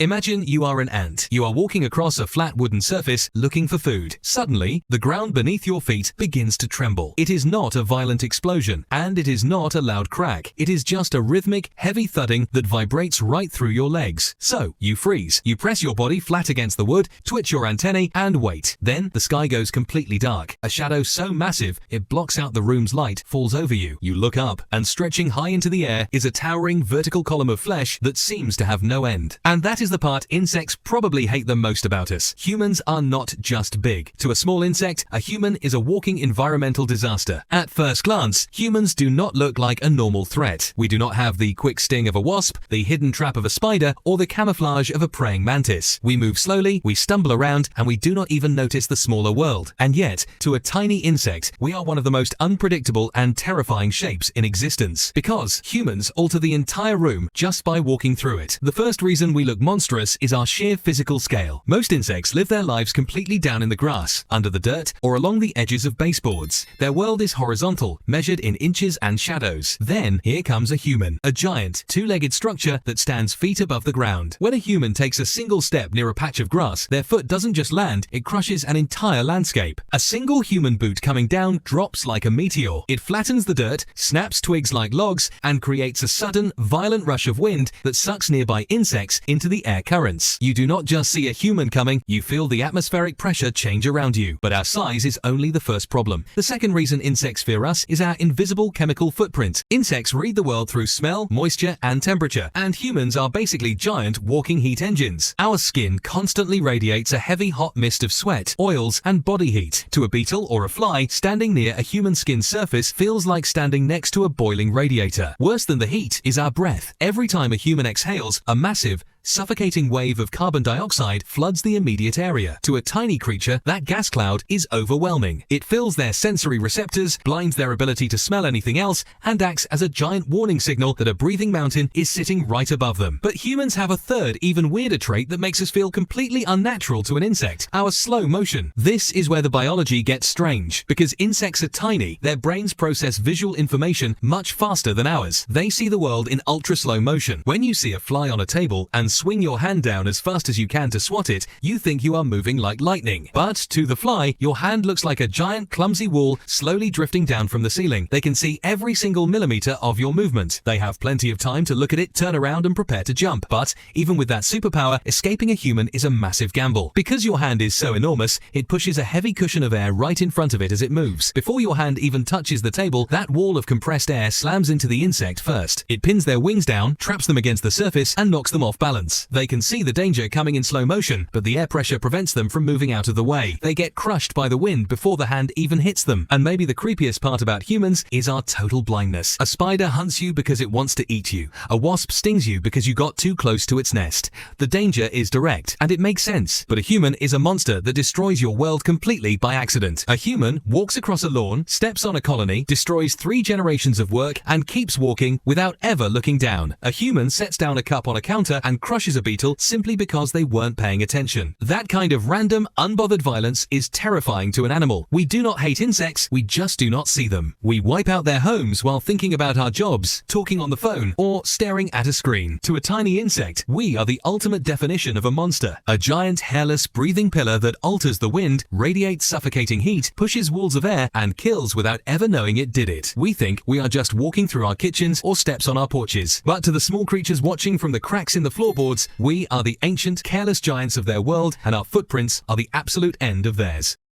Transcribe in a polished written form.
Imagine you are an ant. You are walking across a flat wooden surface looking for food. Suddenly, the ground beneath your feet begins to tremble. It is not a violent explosion, and it is not a loud crack. It is just a rhythmic, heavy thudding that vibrates right through your legs. So, you freeze. You press your body flat against the wood, twitch your antennae, and wait. Then, the sky goes completely dark. A shadow so massive, it blocks out the room's light, falls over you. You look up, and stretching high into the air is a towering vertical column of flesh that seems to have no end. And that is the part insects probably hate the most about us. Humans are not just big. To a small insect, a human is a walking environmental disaster. At first glance, humans do not look like a normal threat. We do not have the quick sting of a wasp, the hidden trap of a spider, or the camouflage of a praying mantis. We move slowly, we stumble around, and we do not even notice the smaller world. And yet, to a tiny insect, we are one of the most unpredictable and terrifying shapes in existence. Because humans alter the entire room just by walking through it. The first reason we look monstrous is our sheer physical scale. Most insects live their lives completely down in the grass, under the dirt, or along the edges of baseboards. Their world is horizontal, measured in inches and shadows. Then, here comes a human, a giant, two-legged structure that stands feet above the ground. When a human takes a single step near a patch of grass, their foot doesn't just land, it crushes an entire landscape. A single human boot coming down drops like a meteor. It flattens the dirt, snaps twigs like logs, and creates a sudden, violent rush of wind that sucks nearby insects into the air currents. You do not just see a human coming, you feel the atmospheric pressure change around you. But our size is only the first problem. The second reason insects fear us is our invisible chemical footprint. Insects read the world through smell, moisture, and temperature, and humans are basically giant walking heat engines. Our skin constantly radiates a heavy hot mist of sweat, oils, and body heat. To a beetle or a fly, standing near a human skin surface feels like standing next to a boiling radiator. Worse than the heat is our breath. Every time a human exhales, a massive, suffocating wave of carbon dioxide floods the immediate area. To a tiny creature, that gas cloud is overwhelming. It fills their sensory receptors, blinds their ability to smell anything else, and acts as a giant warning signal that a breathing mountain is sitting right above them. But humans have a third, even weirder trait that makes us feel completely unnatural to an insect: our slow motion. This is where the biology gets strange. Because insects are tiny, their brains process visual information much faster than ours. They see the world in ultra-slow motion. When you see a fly on a table and swing your hand down as fast as you can to swat it, you think you are moving like lightning. But to the fly, your hand looks like a giant clumsy wall slowly drifting down from the ceiling. They can see every single millimeter of your movement. They have plenty of time to look at it, turn around, and prepare to jump. But even with that superpower, escaping a human is a massive gamble. Because your hand is so enormous, it pushes a heavy cushion of air right in front of it as it moves. Before your hand even touches the table, that wall of compressed air slams into the insect first. It pins their wings down, traps them against the surface, and knocks them off balance. They can see the danger coming in slow motion, but the air pressure prevents them from moving out of the way. They get crushed by the wind before the hand even hits them. And maybe the creepiest part about humans is our total blindness. A spider hunts you because it wants to eat you. A wasp stings you because you got too close to its nest. The danger is direct, and it makes sense. But a human is a monster that destroys your world completely by accident. A human walks across a lawn, steps on a colony, destroys 3 generations of work, and keeps walking without ever looking down. A human sets down a cup on a counter and crushes a beetle simply because they weren't paying attention. That kind of random, unbothered violence is terrifying to an animal. We do not hate insects, we just do not see them. We wipe out their homes while thinking about our jobs, talking on the phone, or staring at a screen. To a tiny insect, we are the ultimate definition of a monster. A giant, hairless, breathing pillar that alters the wind, radiates suffocating heat, pushes walls of air, and kills without ever knowing it did it. We think we are just walking through our kitchens or steps on our porches. But to the small creatures watching from the cracks in the floorboards, we are the ancient, careless giants of their world, and our footprints are the absolute end of theirs.